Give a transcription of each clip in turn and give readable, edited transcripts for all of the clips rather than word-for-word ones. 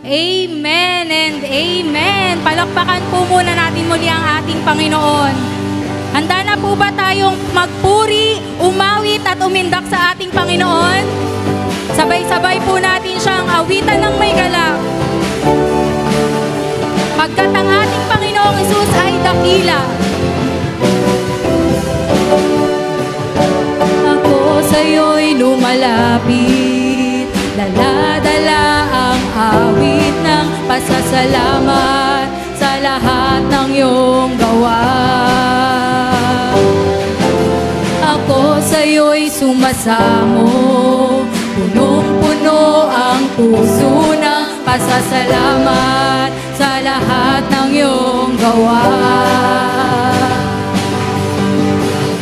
Amen and amen. Palakpakan po muna natin muli ang ating Panginoon. Handa na po ba tayong magpuri, umawit at umindak sa ating Panginoon? Sabay-sabay po natin siyang awitan ng may galak. Pagkat ang ating Panginoong Hesus ay dakila. Ako sa'yo'y lumalapit, dala-dala ang awit ng pasasalamat sa lahat ng iyong gawa. Ako sa'yo'y sumasamo, punong-puno ang puso ng pasasalamat sa lahat ng iyong gawa.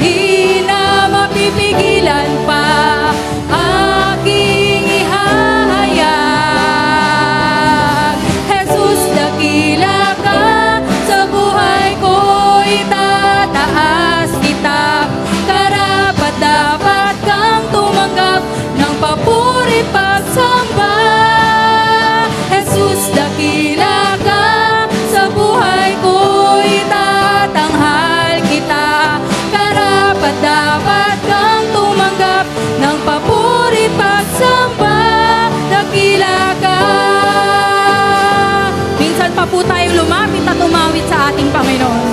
Di na mapipigilan pa aking ihahayag. Jesus, dakila ka, sa buhay ko'y tataas kita. Karapat-dapat kang tumanggap ng papuri pagsamba. Jesus, dakila ka, sa buhay ko'y tatanghal kita. Karapat-dapat kang tumanggap ng papuri pagsamba. Dakila ka. Minsan pa po tayong lumapit at umawit sa ating Panginoon.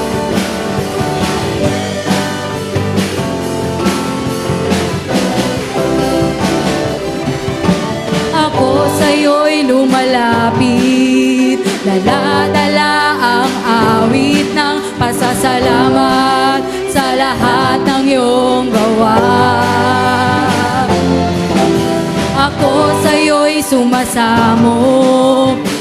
Ako sa'yo'y lumalapit, dala-dala ang awit ng pasasalamat sa lahat ng iyong gawa. Ako sa'yo'y sumasamo,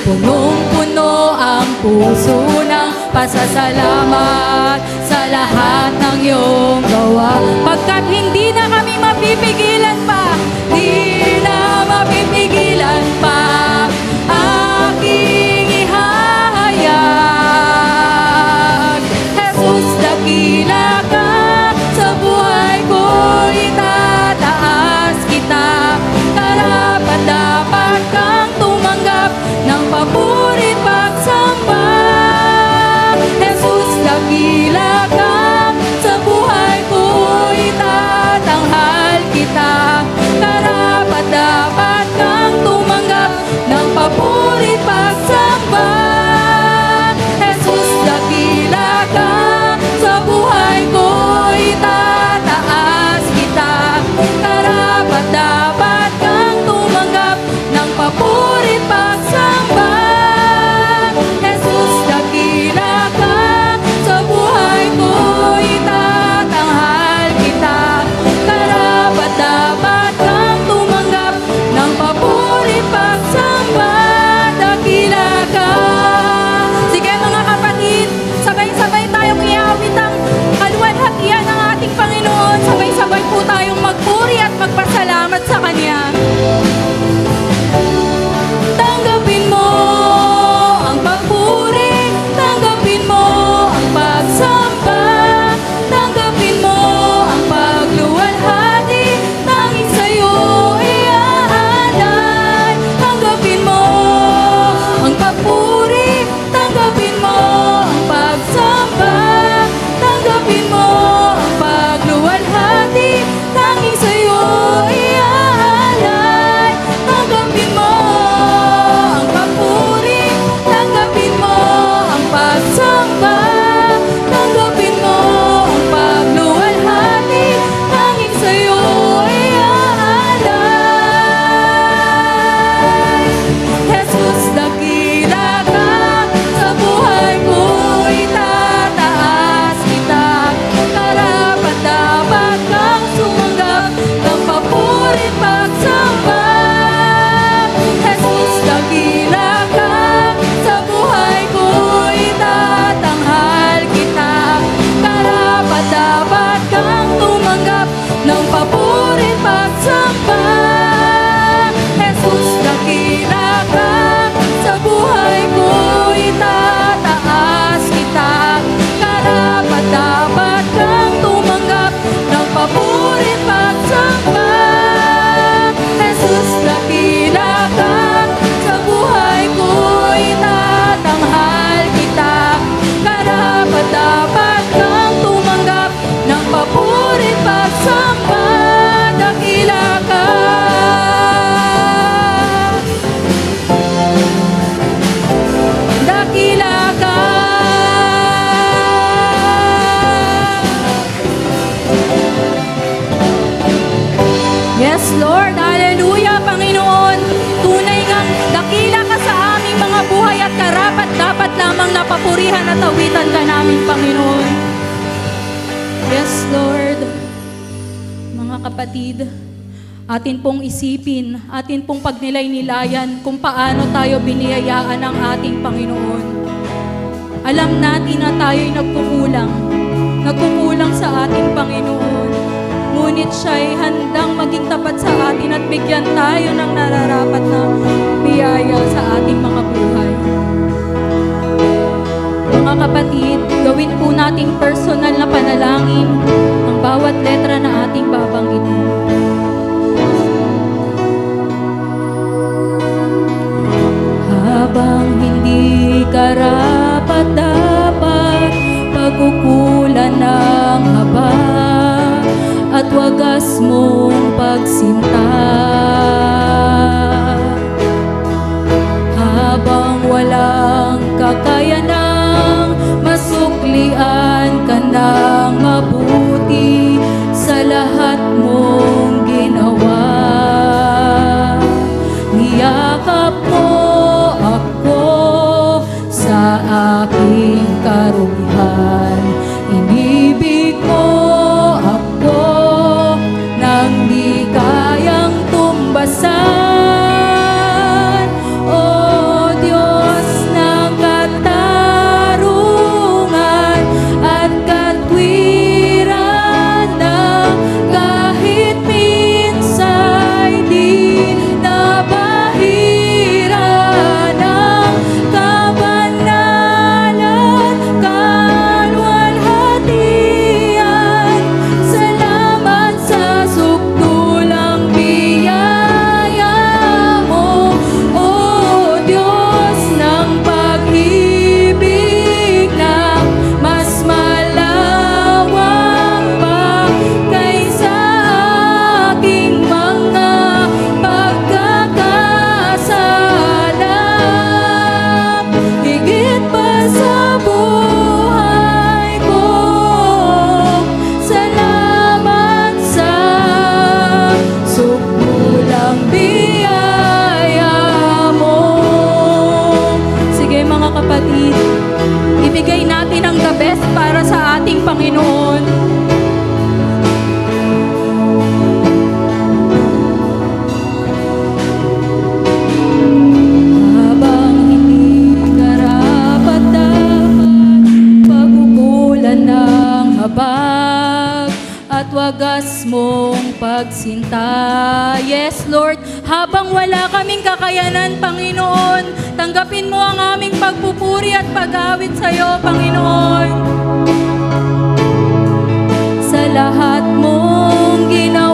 punong-puno ang puso ng pasasalamat sa lahat ng iyong gawa. Pagkat hindi na kami mapipigilan pa, di na mapipigilan pa aking ihahayag. Jesus, dakila ka, sa buhay ko'y tataas kita. Karapat-dapat kang tumanggap ng papuri pagsamba. Jesus, dakila ka, sa buhay ko'y tatanghal kita. Karapat-dapat kang tumanggap ng papuri pagsamba. Jesus, dakila ka, sa buhay ko'y tataas kita. Karapat-dapat kang tumanggap ng papuri pagsamba. Jesus, dakila ka, sa buhay ko'y tatanghal kita. Karapat-dapat kang tumanggap ng papuri pagsamba. Dakila ka. Sige mga kapatid, sabay-sabay tayong iawit ang kaluwalhatian ng ating Panginoon. Sabay-sabay po tayong magpuri at magpasalamat sa Kanya. Tanggapin mo ang papuri, tanggapin mo ang pagsamba, tanggapin mo ang pagluwalhati, tanging sa'yo iaalay. Tanggapin mo ang papuri, tanggapin mo ang pagsamba, tanggapin mo ang pagluwalhati, tanging sa'yo iaalay. Tanggapin mo ang papuri, tanggapin mo ang pagsamba, tanggapin mo ang pagluwalhati, tanging sa'yo iaalay. Jesus, dakila ka, kabutihan at awitan ka namin, Panginoon. Yes, Lord. Mga kapatid, atin pong isipin, atin pong pagnilay-nilayan kung paano tayo biniyayaan ng ating Panginoon. Alam natin na tayo'y nagkukulang sa ating Panginoon. Ngunit siya'y handang maging tapat sa atin at bigyan tayo ng nararapat na biyaya sa ating mga buhay. Mga kapatid, gawin po nating personal na panalangin ang bawat letra na ating babanggitin. Habang hindi karapat-dapat pagkukulan ng habag at wagas mong pagsinta, habang walang kakayanang masuklian ka ng mabuti sa lahat mong ginawa. Niyakap mo ako sa aking karumihan, inibig mo ako nang di kayang tumbasan. O Diyos ng katarungan at katwiran, na kahit minsa'y di nabahira ng kabanalan, kalwalhatian. Salamat sa sukdulang biyaya mo, O Diyos ng pag-ibig na mas malawak pa kaysa aking mga pagkakasala. Higit pa sa buhay ko, salamat sa sukdulang biyaya mo. Sige mga kapatid, ibigay natin ang the best para sa ating Panginoon. Habang hindi karapat-dapat pagkukulan ng habag at wagas mong pagsinta. Yes, Lord, habang wala kaming kakayanan, Panginoon, tanggapin mo ang aming pagpupuri at pag-awit sa iyo, Panginoon. Sa lahat mong ginawa,